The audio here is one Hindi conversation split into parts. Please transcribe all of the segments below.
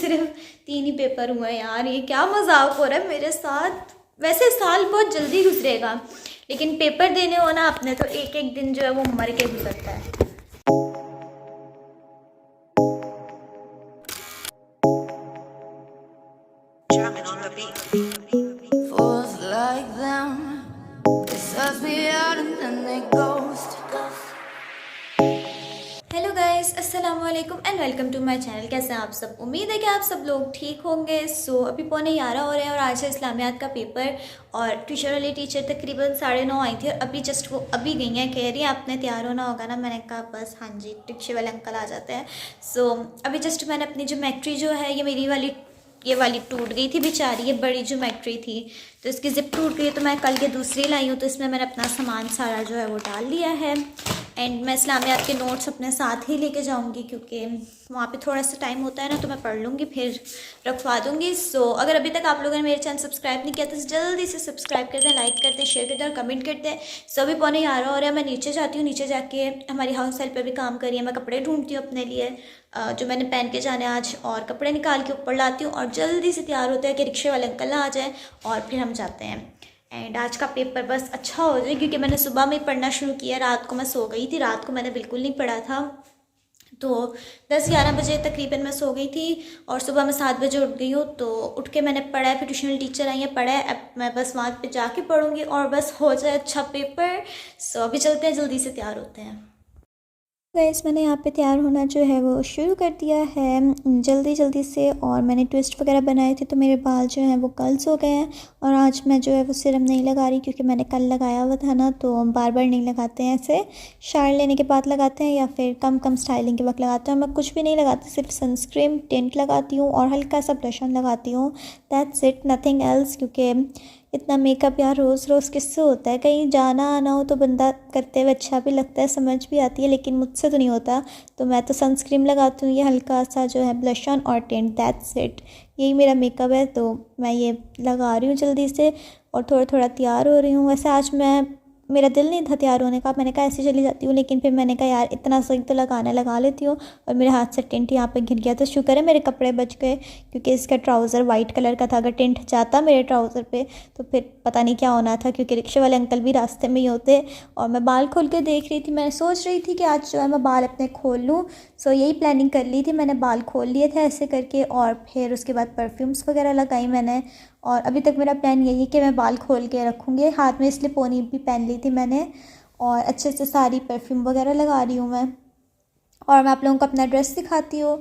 सिर्फ 3 ही पेपर हुए हैं यार। ये क्या मजाक हो रहा है मेरे साथ। वैसे साल बहुत जल्दी गुजरेगा, लेकिन पेपर देने हो ना अपने तो एक एक दिन जो है वो मर के गुजरता है। हेलो गाइस, अस्सलाम वालेकुम and welcome to my channel. कैसे हैं आप सब? उम्मीद है कि आप सब लोग ठीक होंगे। अभी 11:15 हो रहे हैं और आज है इस्लामियात का पेपर। और ट्यूशन वाली टीचर तकरीबन 9:30 आई थी और अभी जस्ट वो अभी गई हैं। कह रही है आपने तैयार होना होगा ना। मैंने कहा बस हाँ जी, रिक्शे वाले अंकल आ जाते हैं। अभी जस्ट मैंने अपनी ज्योमेट्री जो है ये वाली टूट गई थी बेचारी। ये बड़ी ज्योमेट्री थी तो इसकी जिप टूट गई, तो मैं कल ये दूसरी लाई हूँ। तो इसमें मैंने अपना सामान सारा जो है वो डाल लिया है। एंड मैं इस्लामियात के नोट्स अपने साथ ही लेके जाऊंगी क्योंकि वहाँ पे थोड़ा सा टाइम होता है ना, तो मैं पढ़ लूँगी फिर रखवा दूँगी। अगर अभी तक आप लोगों ने मेरे चैनल सब्सक्राइब नहीं किया तो जल्दी से सब्सक्राइब कर दें, लाइक कर दें, शेयर कर दें और कमेंट करते हैं। अभी 11:15 हो रहा है। मैं नीचे जाती हूँ, नीचे जाके हमारी हाउस हेल्प पे भी काम करी है। मैं कपड़े ढूंढती हूँ अपने लिए जो मैंने पहन के जाने आज, और कपड़े निकाल के ऊपर लाती हूँ और जल्दी से तैयार होते हैं कि रिक्शे वाले अंकल ना आ जाए और फिर हम जाते हैं। एंड आज का पेपर बस अच्छा हो जाए क्योंकि मैंने सुबह में ही पढ़ना शुरू किया। रात को मैं सो गई थी, रात को मैंने बिल्कुल नहीं पढ़ा था। तो 10-11 बजे तकरीबन मैं सो गई थी और सुबह मैं 7 बजे उठ गई हूँ। तो उठ के मैंने पढ़ा है, फिर ट्यूशन टीचर आई है, पढ़ा है। अब मैं बस वहाँ पे जाके पढ़ूँगी और बस हो जाए अच्छा पेपर। अभी चलते हैं, जल्दी से तैयार होते हैं। गाइस मैंने यहाँ पे तैयार होना जो है वो शुरू कर दिया है जल्दी जल्दी से। और मैंने ट्विस्ट वगैरह बनाए थे तो मेरे बाल जो हैं वो कर्ल्स हो गए हैं। और आज मैं जो है वो सीरम नहीं लगा रही क्योंकि मैंने कल लगाया हुआ था ना, तो बार बार नहीं लगाते हैं, ऐसे शावर लेने के बाद लगाते हैं या फिर कम स्टाइलिंग के वक्त लगाते हैं। मैं कुछ भी नहीं लगाती, सिर्फ सनस्क्रीन टिंट लगाती हूँ और हल्का सा ब्लश ऑन लगाती हूँ। That's it, nothing else. क्योंकि इतना मेकअप यार रोज़ रोज़ किससे होता है? कहीं जाना आना हो तो बंदा करते हुए अच्छा भी लगता है, समझ भी आती है, लेकिन मुझसे तो नहीं होता। तो मैं तो सनस्क्रीन लगाती हूँ, ये हल्का सा जो है ब्लश ऑन और टिंट, दैट्स इट। यही मेरा मेकअप है। तो मैं ये लगा रही हूँ जल्दी से और थोड़ा थोड़ा तैयार हो रही हूँ। वैसे आज मेरा दिल नहीं था तैयार होने का, मैंने कहा ऐसे चली जाती हूँ, लेकिन फिर मैंने कहा यार इतना सही तो लगा लेती हूँ। और मेरे हाथ से टिंट यहाँ पे गिर गया, तो शुक्र है मेरे कपड़े बच गए क्योंकि इसका ट्राउज़र वाइट कलर का था। अगर टिंट जाता मेरे ट्राउज़र पे तो फिर पता नहीं क्या होना था, क्योंकि रिक्शे वाले अंकल भी रास्ते में ही होते। और मैं बाल खोल के देख रही थी, मैं सोच रही थी कि आज जो है मैं बाल अपने खोल लूँ। यही प्लानिंग कर ली थी मैंने, बाल खोल लिए थे ऐसे करके। और फिर उसके बाद परफ्यूम्स वगैरह लगाई मैंने। और अभी तक मेरा प्लान यही है कि मैं बाल खोल के रखूँगी। हाथ में इसलिए पोनी भी पहन ली थी मैंने और अच्छे से सारी परफ्यूम वगैरह लगा रही हूँ मैं। और मैं आप लोगों को अपना ड्रेस दिखाती हूँ।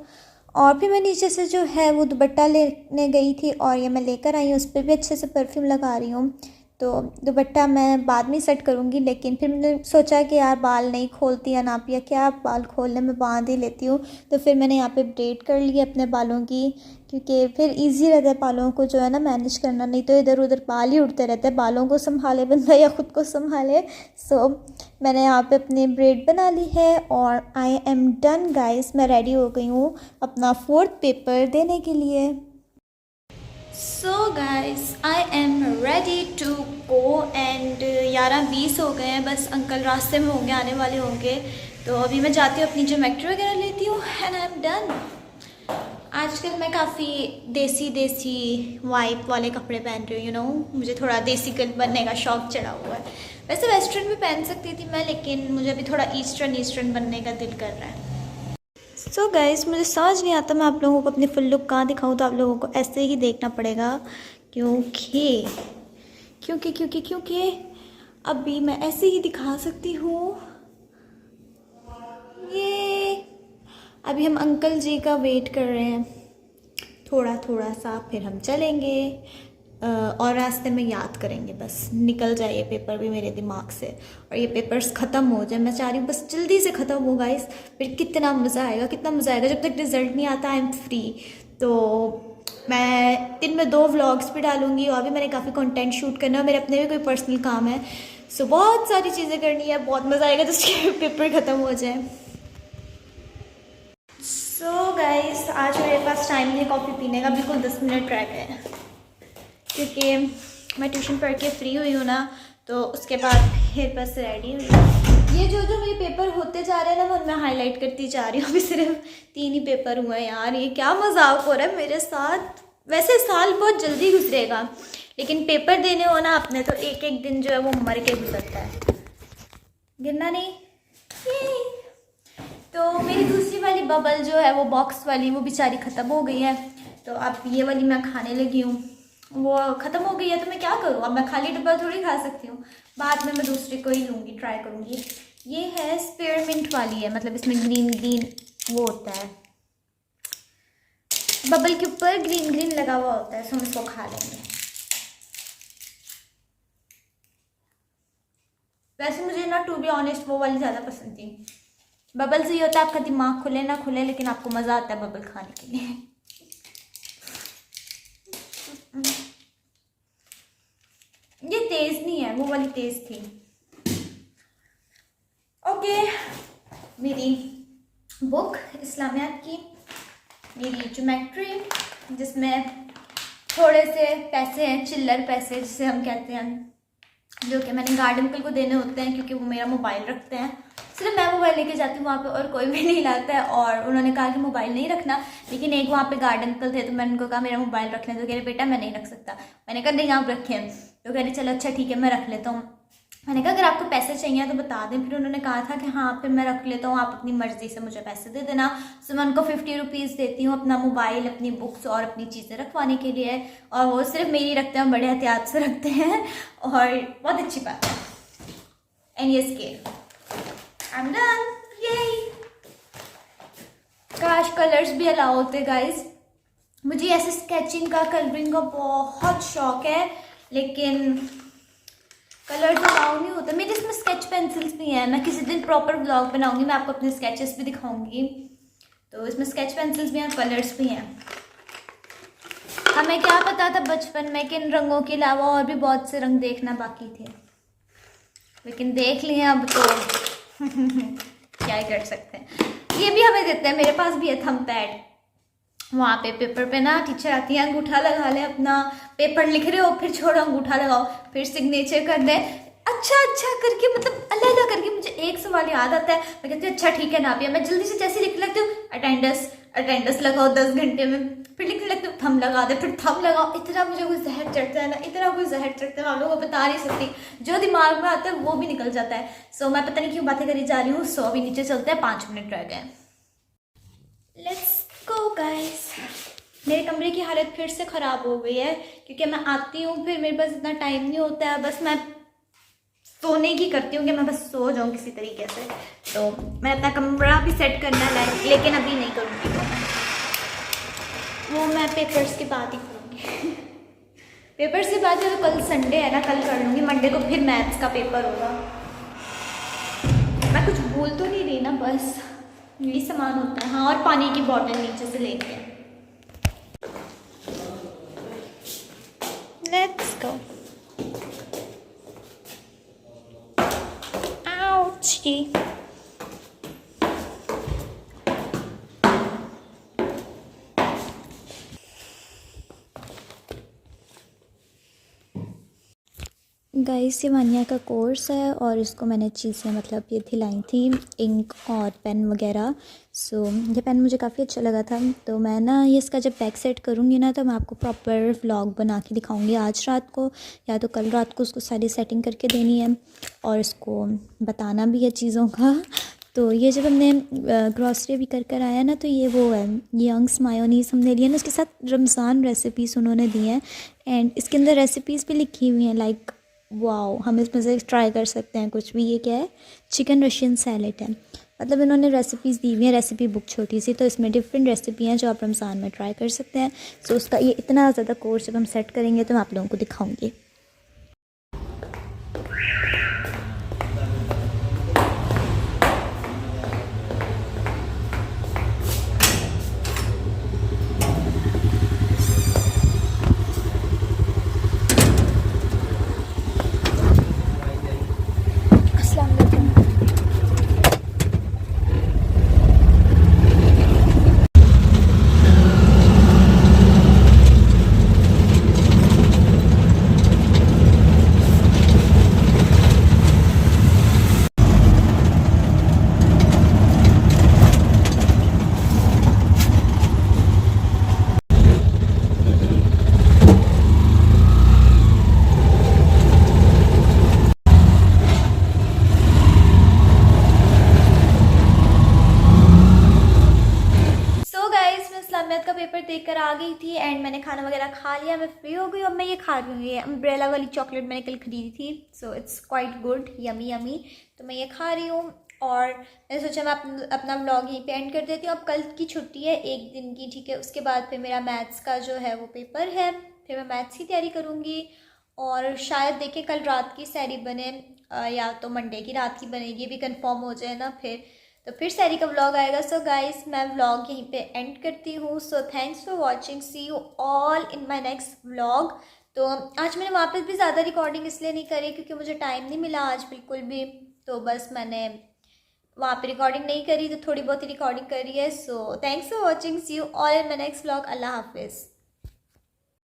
और फिर मैं नीचे से जो है वो दुपट्टा लेने गई थी और ये मैं लेकर आई हूँ, उस पर भी अच्छे से परफ्यूम लगा रही हूँ। तो दुपट्टा मैं बाद में सेट करूँगी, लेकिन फिर मैंने सोचा कि यार बाल नहीं खोलती या ना पिया क्या, बाल खोलने में बांध ही लेती हूँ। तो फिर मैंने यहाँ पे ब्रेड कर ली अपने बालों की, क्योंकि फिर इजी रहता है बालों को जो है ना मैनेज करना, नहीं तो इधर उधर बाल ही उड़ते रहते हैं। बालों को संभाले बंदा या ख़ुद को संभाले। मैंने यहाँ पे अपनी ब्रेड बना ली है और आई एम डन गाइस। मैं रेडी हो गई हूँ अपना 4th पेपर देने के लिए। Guys I am ready to go and 11:20 हो गए हैं। बस अंकल रास्ते में होंगे, आने वाले होंगे। तो अभी मैं जाती हूँ, अपनी ज्योमेट्री वगैरह लेती हूँ एंड आई एम डन। आजकल मैं काफ़ी देसी वाइब वाले कपड़े पहन रही हूँ, मुझे थोड़ा देसी गर्ल बनने का शौक़ चढ़ा हुआ है। वैसे वेस्टर्न भी पहन सकती थी मैं, लेकिन मुझे अभी थोड़ा ईस्टर्न बनने का दिल कर रहा है। गाइस मुझे समझ नहीं आता मैं आप लोगों को अपनी फुल लुक कहाँ दिखाऊँ, तो आप लोगों को ऐसे ही देखना पड़ेगा क्योंकि अभी मैं ऐसे ही दिखा सकती हूँ। ये अभी हम अंकल जी का वेट कर रहे हैं थोड़ा सा, फिर हम चलेंगे और रास्ते में याद करेंगे। बस निकल जाए ये पेपर भी मेरे दिमाग से और ये पेपर्स ख़त्म हो जाए। मैं चाह रही हूँ बस जल्दी से ख़त्म हो गाइस, फिर कितना मज़ा आएगा जब तक रिज़ल्ट नहीं आता। I am free. तो मैं दिन में 2 व्लॉग्स भी डालूँगी और भी मैंने काफ़ी कंटेंट शूट करना है, मेरे अपने भी कोई पर्सनल काम है। बहुत सारी चीज़ें करनी है, बहुत मज़ा आएगा जब पेपर ख़त्म हो जाए। गाइस आज मेरे पास टाइम नहीं कॉफ़ी पीने का, बिल्कुल 10 मिनट रह गए हैं क्योंकि मैं ट्यूशन पढ़ के फ्री हुई हूँ ना, तो उसके बाद फिर बस रेडी हुई। ये जो जो मेरे पेपर होते जा रहे हैं ना, वो मैं हाईलाइट करती जा रही हूँ। अभी सिर्फ 3 ही पेपर हुए हैं यार, ये क्या मजाक हो रहा है मेरे साथ। वैसे साल बहुत जल्दी गुजरेगा, लेकिन पेपर देने हो ना अपने, तो एक एक दिन जो है वो मर के गुजरता है। गिरना नहीं। तो मेरी दूसरी वाली बबल जो है वो बॉक्स वाली, वो बेचारी ख़त्म हो गई है। तो अब ये वाली मैं खाने लगी हूँ, वो ख़त्म हो गई है तो मैं क्या करूँ, अब मैं खाली डब्बा थोड़ी खा सकती हूँ। बाद में मैं दूसरी को ही लूँगी, ट्राई करूँगी। ये है स्पेयरमिंट वाली है, मतलब इसमें ग्रीन ग्रीन वो होता है, बबल के ऊपर ग्रीन ग्रीन लगा हुआ होता है, सो हम इसको खा लेंगे। वैसे मुझे ना टू बी ऑनेस्ट वो वाली ज़्यादा पसंद थी। बबल से ये होता है आपका दिमाग खुले ना खुले, लेकिन आपको मज़ा आता है बबल खाने के लिए। ये तेज़ नहीं है, वो वाली तेज़ थी। ओके, मेरी बुक इस्लामियात की, मेरी ज्योमेट्री, जिसमें थोड़े से पैसे हैं, चिल्लर पैसे जिसे हम कहते हैं, जो कि मैंने गार्ड अंकल को देने होते हैं, क्योंकि वो मेरा मोबाइल रखते हैं। सिर्फ मैं मोबाइल लेके जाती हूँ वहाँ पे, और कोई भी नहीं लाता है। और उन्होंने कहा कि मोबाइल नहीं रखना, लेकिन एक वहाँ पे गार्ड अंकल थे, तो मैंने उनको कहा मेरा मोबाइल रख लें। तो कह रहे बेटा मैं नहीं रख सकता। मैंने कहा नहीं आप रखें। तो कह रहे चलो अच्छा ठीक है मैं रख लेता हूँ। मैंने कहा अगर आपको पैसे चाहिए तो बता दें। फिर उन्होंने कहा था कि हाँ फिर मैं रख लेता हूँ, आप अपनी मर्ज़ी से मुझे पैसे दे देना। सो मैं उनको 50 रुपीज़ देती हूँ अपना मोबाइल, अपनी बुक्स और अपनी चीज़ें रखवाने के लिए। और वो सिर्फ मेरी रखते हैं, बड़े एहतियात से रखते हैं, और बहुत अच्छी बात है। एंड ये स्केल आई एम डन, यही। काश कलर्स भी अलाउ होते गाइज। मुझे ऐसे स्केचिंग का, कलरिंग का बहुत शौक है, लेकिन कलर तो अलाउ नहीं होता। मेरे इसमें स्केच पेंसिल्स भी हैं, मैं किसी दिन प्रॉपर ब्लॉग बनाऊंगी, मैं आपको अपने स्केचेस भी दिखाऊंगी। तो इसमें स्केच पेंसिल्स भी हैं, कलर्स भी हैं। हमें क्या पता था बचपन में कि इन रंगों के अलावा और भी बहुत से रंग देखना बाकी थे, लेकिन देख लिए अब तो क्या ही कर सकते हैं। ये भी हमें देते हैं, मेरे पास भी है थंब पैड। वहाँ पे पेपर पे ना टीचर आती है, अंगूठा लगा ले, अपना पेपर लिख रहे हो फिर छोड़ो अंगूठा लगाओ, फिर सिग्नेचर कर दे, अच्छा अच्छा करके, मतलब अलग अलग करके। मुझे एक सवाल याद आता है, मैं कहती हूँ अच्छा ठीक है ना, मैं जल्दी से जैसे लिखने लगती हूँ अटेंडेंस लगाओ 10 घंटे में, फिर लिखने लगती हूँ थंब लगा दे, फिर थंब लगाओ। इतना मुझे कोई जहर चढ़ता है ना, इतना कोई जहर चढ़ता है, आप लोगों को बता नहीं सकती। जो दिमाग में आता है वो भी निकल जाता है। सो मैं पता नहीं क्यों बातें करी जा रही हूँ। सो अभी नीचे चलते हैं, 5 मिनट रह गए। Let's go guys. मेरे कमरे की हालत फिर से ख़राब हो गई है, क्योंकि मैं आती हूँ फिर मेरे पास इतना टाइम नहीं होता है, बस मैं सोने की करती हूँ कि मैं बस सो जाऊँ किसी तरीके से। तो मैं अपना कमरा भी सेट करना है, लेकिन अभी नहीं करूँगी, वो मैं पेपर्स के बाद ही करूँगी। पेपर्स के बाद तो कल संडे है ना, कल कर लूँगी। मंडे को फिर मैथ्स का पेपर होगा। मैं कुछ भूल तो नहीं रही ना, बस यही सामान होता है। हाँ, और पानी की बोतल नीचे से लेके हैं। Let's go. आउची। गाइस ये वानिया का कोर्स है, और इसको मैंने चीज़ें मतलब ये दिलाई थी, इंक और पेन वगैरह। सो ये पेन मुझे काफ़ी अच्छा लगा था। तो मैं ना ये इसका जब बैक सेट करूँगी ना, तो मैं आपको प्रॉपर व्लॉग बना के दिखाऊँगी आज रात को, या तो कल रात को उसको सारी सेटिंग करके देनी है, और इसको बताना भी है चीज़ों का। तो ये जब हमने ग्रॉसरी भी कर आया ना, तो ये वो है, यंग्स मायोनीज़ हमने लिया ना, उसके साथ रमज़ान रेसिपीज़ उन्होंने दी हैं, एंड इसके अंदर रेसिपीज़ भी लिखी हुई हैं। लाइक वाओ, हम इसमें से ट्राई कर सकते हैं कुछ भी। ये क्या है, चिकन रशियन सैलेड है। मतलब इन्होंने रेसिपीज़ दी हुई हैं, रेसिपी बुक छोटी सी, तो इसमें डिफरेंट रेसिपी हैं जो आप रमज़ान में ट्राई कर सकते हैं। सो उसका ये इतना ज़्यादा कोर्स जब हम सेट करेंगे तो मैं आप लोगों को दिखाऊंगी। पेपर देकर आ गई थी एंड मैंने खाना वगैरह खा लिया, मैं फ्री हो गई। अब मैं ये खा रही हूँ, ये अम्ब्रेला वाली चॉकलेट मैंने कल खरीदी थी, so it's quite good, yummy yummy. तो मैं ये खा रही हूँ और मैंने सोचा मैं अपना व्लॉग यहीं पे एंड कर देती हूँ। अब कल की छुट्टी है एक दिन की, ठीक है। उसके बाद फिर मेरा मैथ्स का जो है वो पेपर है, फिर मैं मैथ्स की तैयारी करूँगी और शायद देखें कल रात की सैरी बने या तो मंडे की रात की बनेगी, भी कंफर्म हो जाए ना फिर सैरी का व्लॉग आएगा। सो गाइस मैं व्लॉग यहीं पे एंड करती हूँ। So thanks for watching, see you all in my next vlog. तो आज मैंने वापस भी ज़्यादा रिकॉर्डिंग इसलिए नहीं करी क्योंकि मुझे टाइम नहीं मिला आज बिल्कुल भी, तो बस मैंने वहाँ पे रिकॉर्डिंग नहीं करी, तो थोड़ी बहुत ही रिकॉर्डिंग करी है। So thanks for watching, see you all in my next vlog. अल्लाह हाफिज़।